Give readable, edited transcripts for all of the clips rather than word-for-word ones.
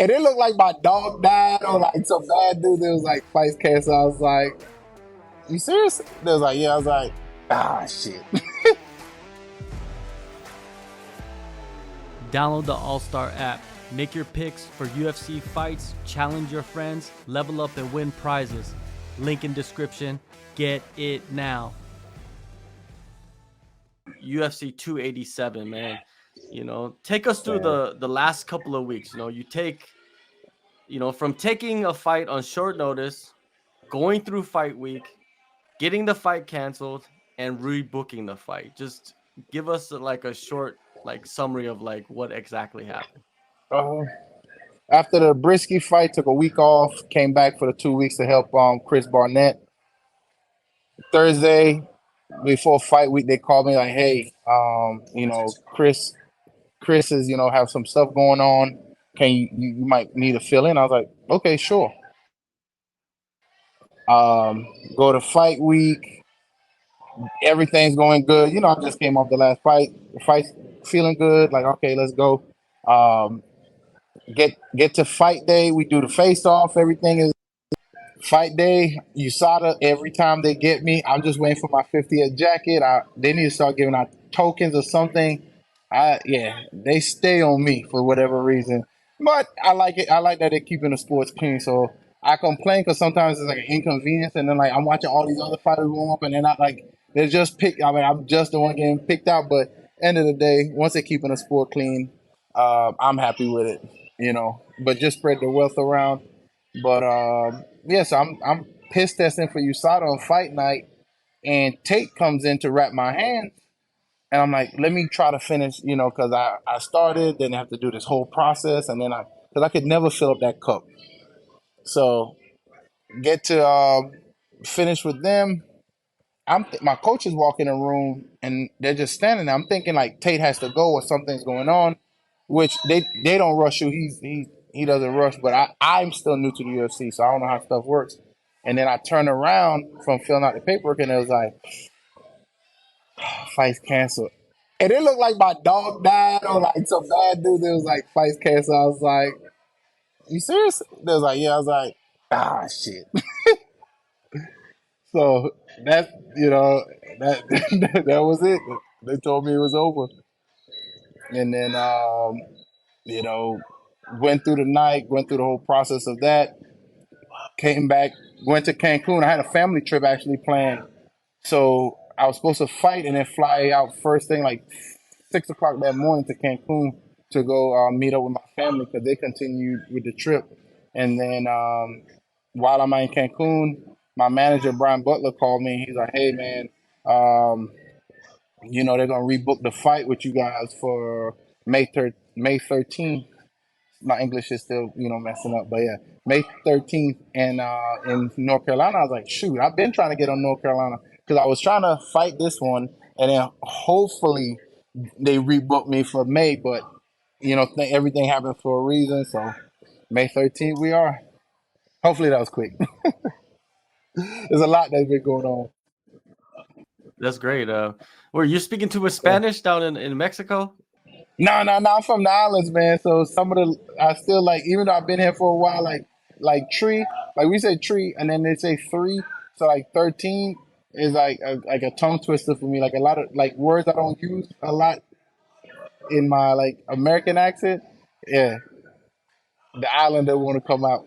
And it looked like my dog died or like some bad dude that was like fights cancer. I was like, you serious? They was like, yeah. I was like, ah, shit. Download the AllStar app. Make your picks for UFC fights, challenge your friends, level up and win prizes. Link in description. Get it now. UFC 287, man. You know, take us through the last couple of weeks. You know, from taking a fight on short notice, going through fight week, getting the fight canceled, and rebooking the fight. Just give us like a short summary of like what exactly happened. Uh, After the Brisky fight, took a week off, came back for the 2 weeks to help Chris Barnett. Thursday, before fight week, they called me like, hey, Chris is, have some stuff going on. Can you might need to fill in? I was like, okay, sure. Go to fight week. Everything's going good. I just came off the last fight. The fight feeling good. Like, okay, let's go. Um, get to fight day. We do the face off. Everything is fight day. USADA. Every time they get me, I'm just waiting for my 50th jacket. They need to start giving out tokens or something. They stay on me for whatever reason. But I like it. I like that they're keeping the sports clean. So I complain because sometimes it's like an inconvenience, and then like I'm watching all these other fighters warm up, and they're not like they're just picked. I mean, I'm just the one getting picked out. But end of the day, once they're keeping the sport clean, I'm happy with it. But just spread the wealth around. But so I'm piss testing for USADA on fight night, and Tate comes in to wrap my hand. And I'm like, let me try to finish, because I started, then I have to do this whole process, and then because I could never fill up that cup. So get to finish with them. My coaches walk in the room, and they're just standing there. I'm thinking like Tate has to go or something's going on, which they don't rush you. He doesn't rush, but I'm still new to the UFC, so I don't know how stuff works. And then I turn around from filling out the paperwork, and it was like, fight's canceled. And it looked like my dog died or like some bad dude that was like fight's canceled. I was like, you serious? They was like, yeah. I was like, ah, shit. So that that that was it. They told me it was over, and then you know went through the night, went through the whole process of that. Came back, went to Cancun. I had a family trip actually planned, so I was supposed to fight and then fly out first thing like 6 o'clock that morning to Cancun to go meet up with my family because they continued with the trip. And then while I'm in Cancun, my manager Brian Butler called me. He's like, "Hey man, um, they're gonna rebook the fight with you guys for May 13th. My English is still messing up, but yeah, May 13th and in North Carolina. I was like, shoot, I've been trying to get on North Carolina because I was trying to fight this one, and then hopefully they rebook me for May, but everything happens for a reason. So May 13th we are. Hopefully that was quick. There's a lot that's been going on. That's great. Were you speaking to a Spanish down in Mexico? No. I'm from the islands, man. So some of I still like, even though I've been here for a while, like tree, like we say tree, and then they say three. So like 13 is like a tongue twister for me. Like a lot of like words I don't use a lot in my like American accent. Yeah, the islander want to come out.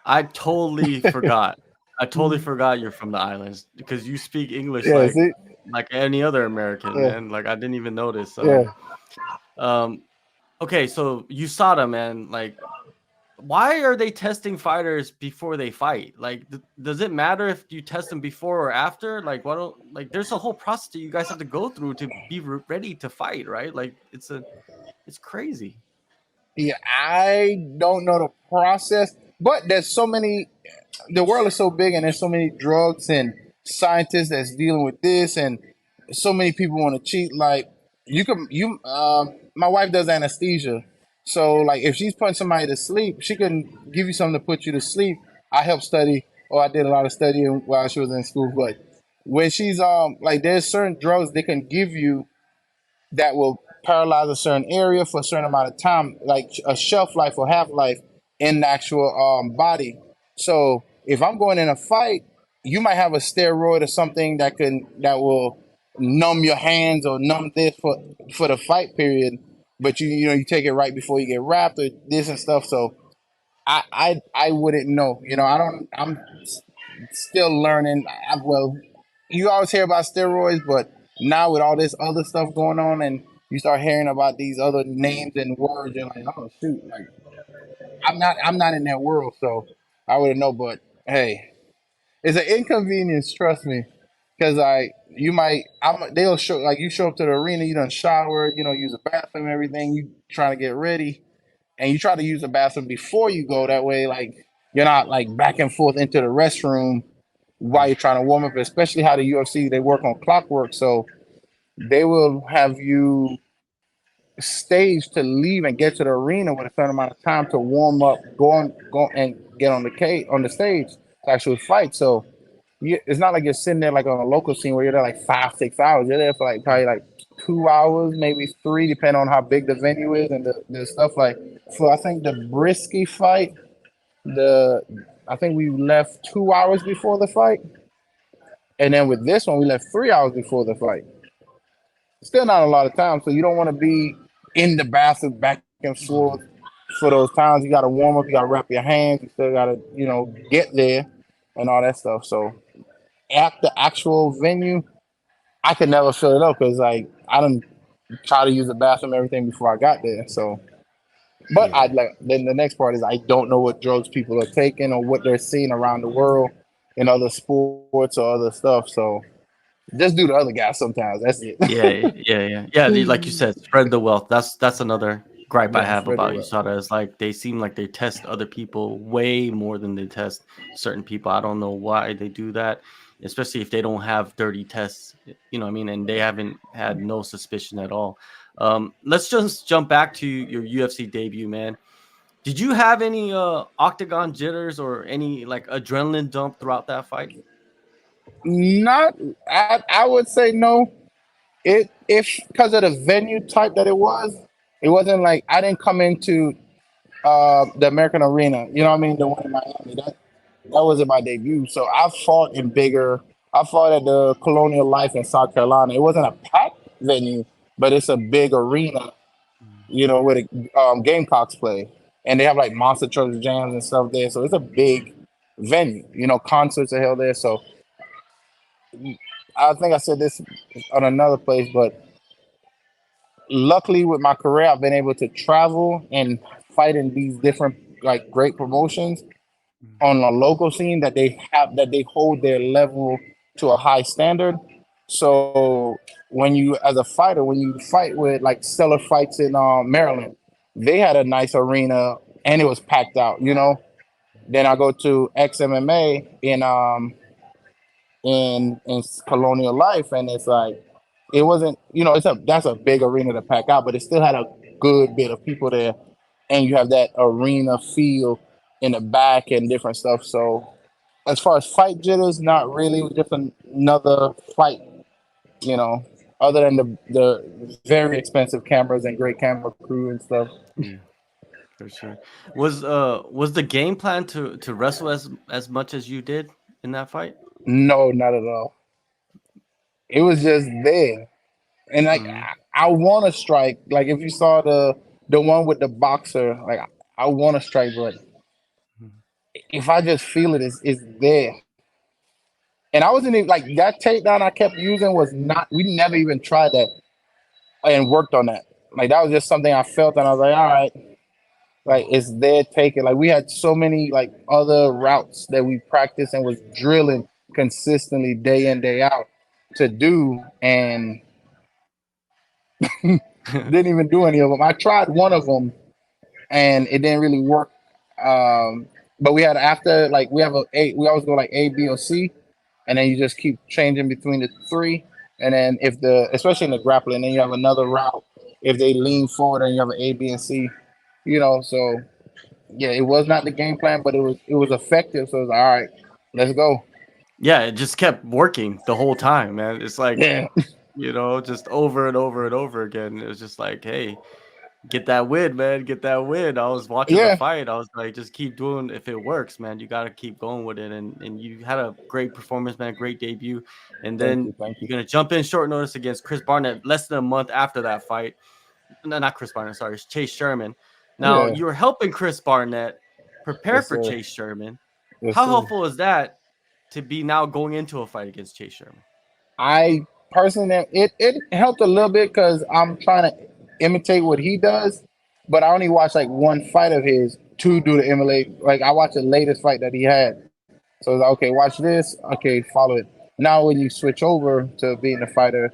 I totally forgot. I totally forgot you're from the islands because you speak English Yeah, see, like any other American, yeah, man. Like I didn't even notice. yeah. Um, okay, so USADA, man, like why are they testing fighters before they fight? Like, does it matter if you test them before or after? Like, why don't like? There's a whole process that you guys have to go through to be ready to fight, right? Like, it's crazy. Yeah, I don't know the process, but there's so many. The world is so big, and there's so many drugs and scientists that's dealing with this, and so many people want to cheat. Like my wife does anesthesia, so like if she's putting somebody to sleep, she can give you something to put you to sleep. I helped study, or I did a lot of studying while she was in school. But when she's like, there's certain drugs they can give you that will paralyze a certain area for a certain amount of time, like a shelf life or half life in the actual body. So if I'm going in a fight, you might have a steroid or something that will numb your hands or numb this for the fight period, but you take it right before you get wrapped or this and stuff. So I wouldn't know. I don't. I'm still learning. Well, you always hear about steroids, but now with all this other stuff going on, and you start hearing about these other names and words, you're like, oh shoot, like I'm not in that world, so I wouldn't know. But hey, it's an inconvenience. Trust me, because they'll show like you show up to the arena, you done shower, use the bathroom, everything. You trying to get ready, and you try to use the bathroom before you go. That way, like you're not like back and forth into the restroom while you're trying to warm up. Especially how the UFC they work on clockwork, so they will have you stage to leave and get to the arena with a certain amount of time to warm up, go and get on the stage to actually fight. So it's not like you're sitting there like on a local scene where you're there like 5-6 hours. You're there for like probably like 2 hours, maybe three, depending on how big the venue is and the stuff. Like for I think the Brisky fight, I think we left 2 hours before the fight, and then with this one we left 3 hours before the fight. Still not a lot of time, so you don't want to be in the bathroom back and forth for those times. You got to warm up, you got to wrap your hands, you still got to get there and all that stuff. So at the actual venue, I could never fill it up because like I didn't try to use the bathroom and everything before I got there. So, but Yeah. then the next part is I don't know what drugs people are taking or what they're seeing around the world in other sports or other stuff. So just do the other guys sometimes. That's it. Yeah. Like you said, spread the wealth. That's another gripe I Yeah, have spread the about wealth. USADA is like they seem like they test other people way more than they test certain people. I don't know why they do that, especially if they don't have dirty tests. You know what I mean? And they haven't had no suspicion at all. Let's just jump back to your UFC debut, man. Did you have any octagon jitters or any like adrenaline dump throughout that fight? Not, I would say no. It if because of the venue type that it wasn't like I didn't come into the American Arena. You know what I mean? The one in Miami. That wasn't my debut. So I fought in bigger. I fought at the Colonial Life in South Carolina. It wasn't a packed venue, but it's a big arena. Where the Gamecocks play, and they have like monster truck jams and stuff there. So it's a big venue. Concerts are held there. So I think I said this on another place, but luckily with my career, I've been able to travel and fight in these different like great promotions on a local scene that they hold their level to a high standard. So when you as a fighter, when you fight with like Stellar Fights in Maryland, they had a nice arena and it was packed out. Then I go to XMMA in Colonial Life, and it's like it wasn't. That's a big arena to pack out, but it still had a good bit of people there, and you have that arena feel in the back and different stuff. So as far as fight jitters, not really. It was just another fight, you know. Other than the very expensive cameras and great camera crew and stuff. Yeah, for sure. Was the game plan to wrestle as much as you did in that fight? No, not at all. It was just there, and like Mm-hmm. I want to strike. Like if you saw the one with the boxer, like I want to strike, but if I just feel it, it's there. And I wasn't even like that takedown I kept using was not. We never even tried that and worked on that. Like that was just something I felt, and I was like, all right, like it's there. Take it. Like we had so many like other routes that we practiced and was drilling consistently day in day out to do, and didn't even do any of them. I tried one of them, and it didn't really work. But we had after like we have a eight. We always go like A, B, or C, and then you just keep changing between the three. And then if especially in the grappling, then you have another route. If they lean forward, and you have an A, B, and C. So yeah, it was not the game plan, but it was effective. So it was like, all right, let's go. Yeah, it just kept working the whole time, man. It's like Yeah, just over and over and over again. It was just like, hey, get that win, man. Get that win. I was watching the Yeah, fight. I was like, just keep doing. If it works, man, you got to keep going with it. And you had a great performance, man. Great debut. And thank then you, thank you're you. gonna jump in short notice against Chris Barnett less than a month after that fight. No, not Chris Barnett. Sorry, it's Chase Sherman. Now Yeah, you were helping Chris Barnett prepare yes for sir, Chase Sherman. yes How sir. helpful is that to be now going into a fight against Chase Sherman? I personally, it helped a little bit because I'm trying to imitate what he does, but I only watched like one fight of his to do the emulate. Like I watched the latest fight that he had, so it's like, okay, watch this, okay, follow it. Now when you switch over to being a fighter,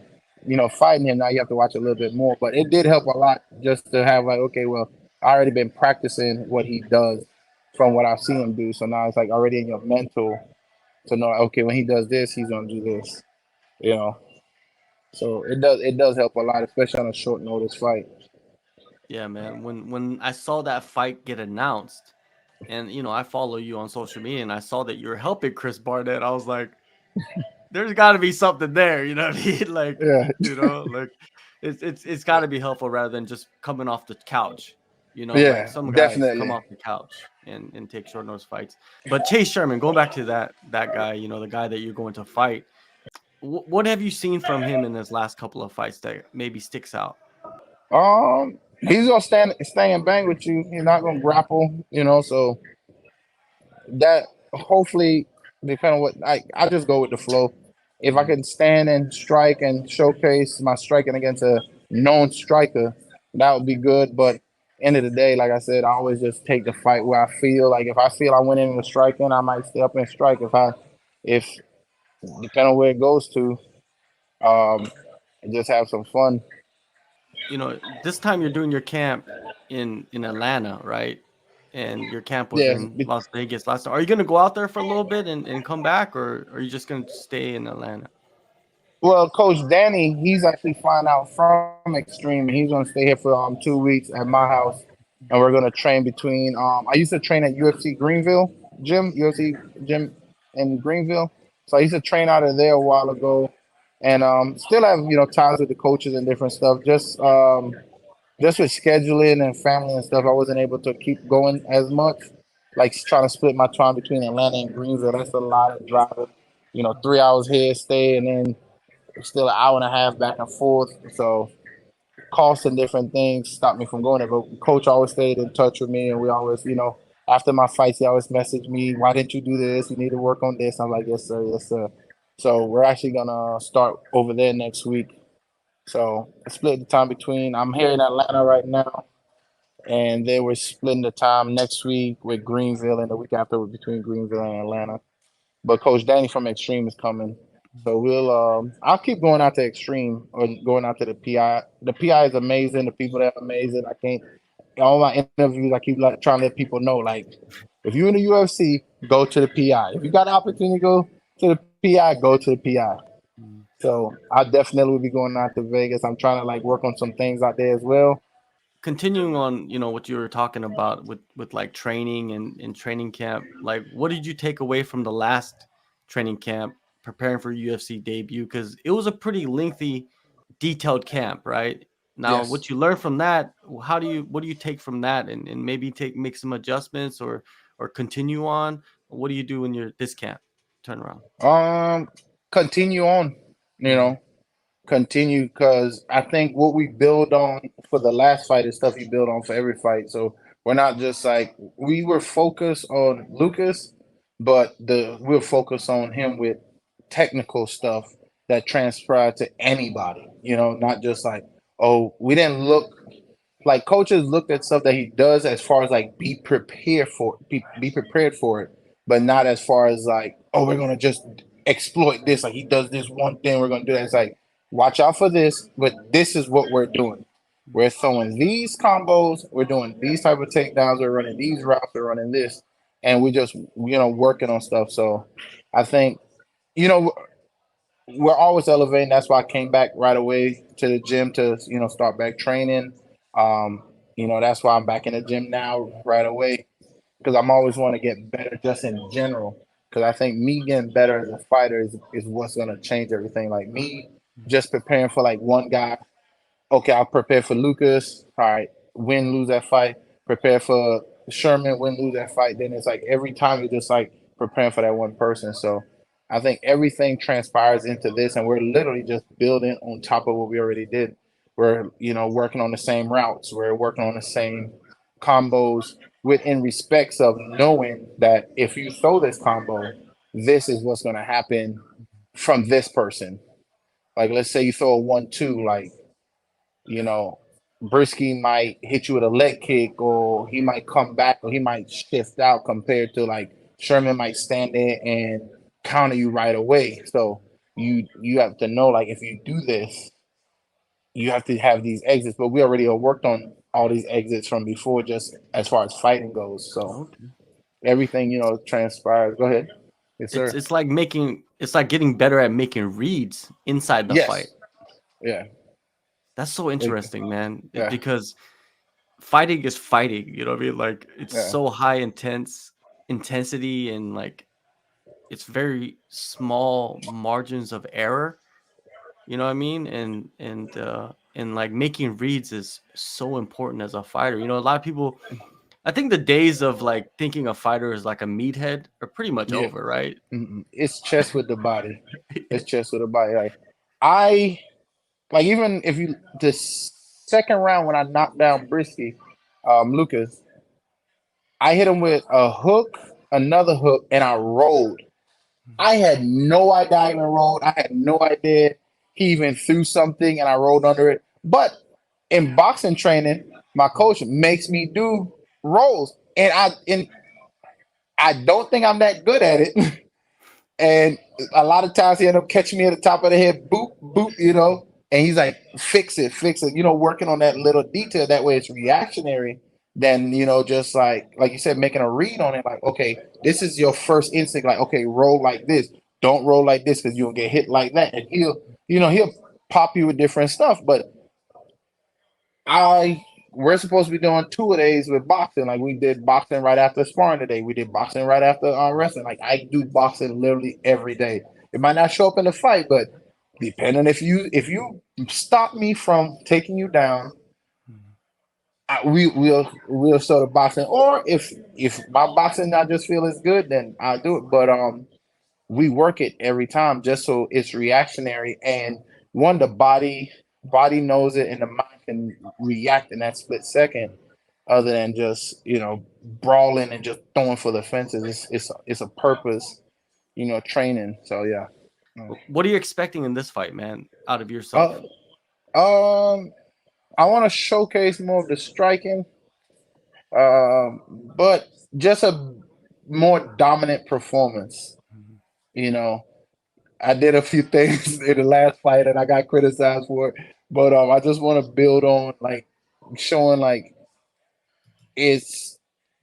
fighting him, now you have to watch a little bit more. But it did help a lot just to have like, okay, well, I already been practicing what he does from what I've seen him do, so now it's like already in your mental to know, okay, when he does this, he's gonna do this, you know. So it does help a lot, especially on a short notice fight. Yeah, man. When I saw that fight get announced, and I follow you on social media, and I saw that you're helping Chris Barnett, I was like, there's got to be something there. You know what I mean? Like, Yeah, like it's got to be helpful rather than just coming off the couch. Like yeah, some guys come definitely. off the couch and take short notice fights. But Chase Sherman, going back to that guy, the guy that you're going to fight. What have you seen from him in his last couple of fights that maybe sticks out? He's gonna stay and bang with you. He's not gonna grapple, So that hopefully, depending on what I just go with the flow. If I Mhm. can stand and strike and showcase my striking against a known striker, that would be good. But end of the day, like I said, I always just take the fight where I feel like if I feel I went in with striking, I might stay up and strike. If depending on where it goes to, um, just have some fun. This time you're doing your camp in Atlanta, right? And your camp was Yes. in Las Vegas last time. Are you gonna go out there for a little bit and come back, or are you just gonna stay in Atlanta? Well, Coach Danny, he's actually flying out from Extreme, and he's gonna stay here for 2 weeks at my house, and we're gonna train between. I used to train at UFC Greenville UFC gym in Greenville, so I used to train out of there a while ago, and still have ties with the coaches and different stuff. Just with scheduling and family and stuff, I wasn't able to keep going as much. Like trying to split my time between Atlanta and Greenville, that's a lot of driving. 3 hours here, stay, and then still an hour and a half back and forth. So costs and different things stopped me from going there. But coach always stayed in touch with me, and we always, after my fights, he always messaged me, "Why didn't you do this? You need to work on this." I'm like, "Yes, sir, yes, sir." So we're actually gonna start over there next week. So I split the time between. I'm here in Atlanta right now, and then we're splitting the time next week with Greenville, and the week after between Greenville and Atlanta. But Coach Danny from Extreme is coming. So I'll keep going out to Extreme or going out to the PI. The PI is amazing. The people there are amazing. I can't, all my interviews, I keep trying to let people know, like, if you're in the UFC, go to the PI. If you got the opportunity to go to the PI, go to the PI. Mhm. So I definitely will be going out to Vegas. I'm trying to like work on some things out there as well. Continuing on, what you were talking about with like training and training camp, like what did you take away from the last training camp preparing for UFC debut? Because it was a pretty lengthy, detailed camp, right? Now, Yes. what you learned from that, what do you take from that, and maybe make some adjustments or continue on? What do you do in your this camp turnaround? Um, Continue on. You Mhm. know, continue because I think what we build on for the last fight is stuff you build on for every fight. So we're not just like we were focused on Lucas, but we're focused on him with technical stuff that transpired to anybody. Not just like, oh, we didn't look like coaches looked at stuff that he does as far as like be prepared for it, but not as far as like, oh, we're gonna just exploit this, like he does this one thing, we're gonna do that. It's like, watch out for this, but this is what we're doing. We're throwing these combos, we're doing these type of takedowns, we're running these routes, we're running this, and we just working on stuff. So I think you know we're always elevating. That's why I came back right away to the gym to start back training. Um, that's why I'm back in the gym now right away because I'm always want to get better just in general. Because I think me getting better as a fighter is what's gonna change everything. Like me just preparing for like one guy. Okay, I'll prepare for Lucas. All right, win, lose that fight. Prepare for Sherman, win, lose that fight. Then it's like every time you're just like preparing for that one person. So I think everything transpires into this, and we're literally just building on top of what we already did. We're working on the same routes. We're working on the same combos within respects of knowing that if you throw this combo, this is what's going to happen from this person. Like let's say you throw a 1-2, like you know, Brisky might hit you with a leg kick, or he might come back, or he might shift out compared to like Sherman might stand there and counter you right away. So you have to know like if you do this, you have to have these exits. But we already have worked on all these exits from before, just as far as fighting goes. So Okay. everything transpires. Go ahead, yes It's sir. it's like making it's like getting better at making reads inside the fight. Yes, yeah, That's so interesting, man. yeah, Because fighting is fighting, you know what I mean? Like it's yeah. so high intensity and like it's very small margins of error, you know what I mean? And like making reads is so important as a fighter. You know, a lot of people, I think the days of like thinking a fighter is like a meathead are pretty much Yeah. over, right? It's chess with the body. It's chess with the body. Like I like even if you the second round when I knocked down Brisky, Lucas, I hit him with a hook, another hook, and I rolled. I had no idea I even rolled. I had no idea he even threw something and I rolled under it. But in boxing training, my coach makes me do rolls. And I don't think I'm that good at it. And a lot of times he end up catching me at the top of the head, boop, boop, and he's like, fix it, working on that little detail. That way it's reactionary. Then, just like you said, making a read on it, like, okay, this is your first instinct, like, okay, roll like this. Don't roll like this because you'll get hit like that. And he'll pop you with different stuff. But we're supposed to be doing two of days with boxing. Like we did boxing right after sparring today. We did boxing right after wrestling. Like I do boxing literally every day. It might not show up in the fight, but depending if you stop me from taking you down, we'll sort of boxing. Or if my boxing I just feel is good, then I'll do it. But we work it every time just so it's reactionary and one the body knows it and the mind can react in that split second other than just brawling and just throwing for the fences. It's a purpose training. So yeah. What are you expecting in this fight, man, out of uh, yourself? um I want to showcase more of the striking, but just a more dominant performance. you know I did a few things in the last fight and I got criticized for it. But I just want to build on like showing like it's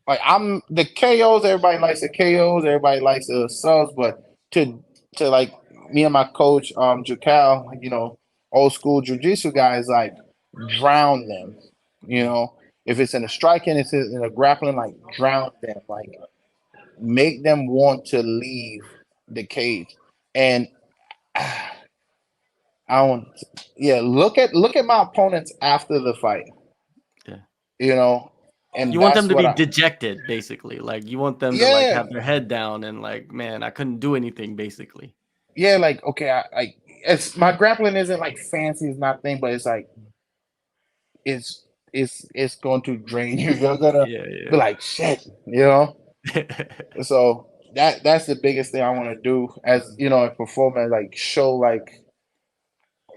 like I'm the KOs, everybody likes the KOs, everybody likes the subs, but to like me and my coach, Jakal, old school jujitsu guys like drown them. You know, if it's in a striking, it's in a grappling, like drown them, like make them want to leave the cage. And I don't. Yeah, look at my opponents after the fight. Yeah. You know, and You want them that's to what be I. dejected, basically. Like you want them to like Yeah, have their head down and like, man, I couldn't do anything, basically. yeah. Like okay, it's my grappling isn't like fancy, it's nothing, but it's like it's going to drain you. You're gonna be Yeah, like shit. You know. yeah. So that's the biggest thing I want to do as a performer, like show like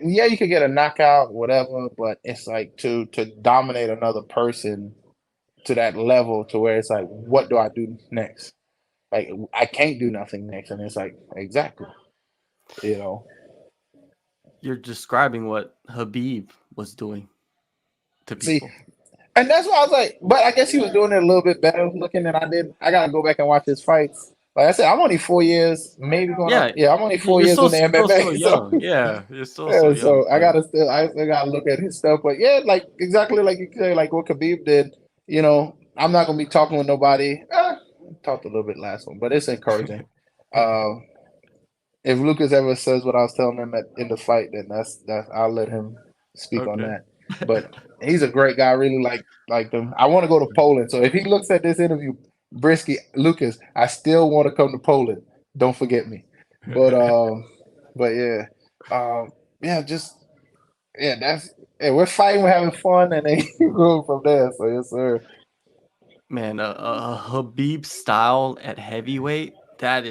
yeah, you could get a knockout, whatever, but it's like to dominate another person to that level to where it's like, what do I do next? Like I can't do nothing next, and it's like exactly, you know. You're describing what Habib was doing to See, people. and that's why I was like, but I guess he was doing it a little bit better looking than I did. I gotta go back and watch his fights. Like I said, I'm only 4 years, maybe going on. Yeah, Yeah, I'm only four you're years in the still so MMA, so young. Yeah, you're still so yeah, young. so But I still gotta look at his stuff. But yeah, like exactly like you say, like what Khabib did. I'm not gonna be talking with nobody. Talked a little bit last one, but it's encouraging. Um, if Lucas ever says what I was telling him in the fight, then that's I'll let him speak on Okay. that. But he's a great guy. I really like them. I want to go to Poland. So if he looks at this interview, Brisky Lucas, I still want to come to Poland. Don't forget me. But yeah, yeah, just yeah. That's yeah. We're fighting. We're having fun, and then you go from there. So yes, sir. Man, a Habib style at heavyweight, that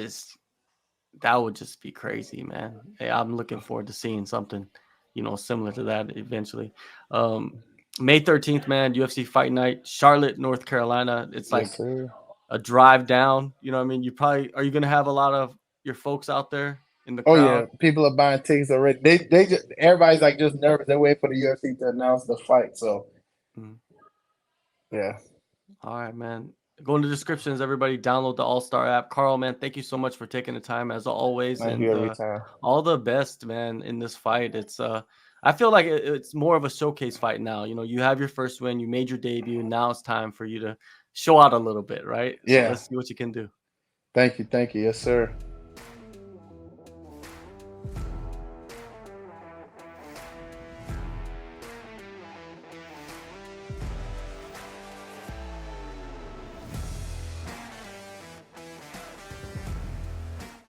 would just be crazy, man. Hey, I'm looking forward to seeing something, similar to that eventually. May 13th, man, UFC Fight Night, Charlotte, North Carolina. It's Yes, like sir. a drive down. You know what I mean? Are you going to have a lot of your folks out there in the Oh crowd? yeah, people are buying tickets already. They just everybody's like just nervous. They're waiting for the UFC to announce the fight. So Mhm. yeah, All right, man. Go in the descriptions, everybody. Download the AllStar app. Carl, man, thank you so much for taking the time as always, thank you and every time. all the best, man, in this fight. I feel like it's more of a showcase fight now. You have your first win, you made your debut. Now it's time for you to show out a little bit, right? So Yeah, let's see what you can do. thank you, yes sir.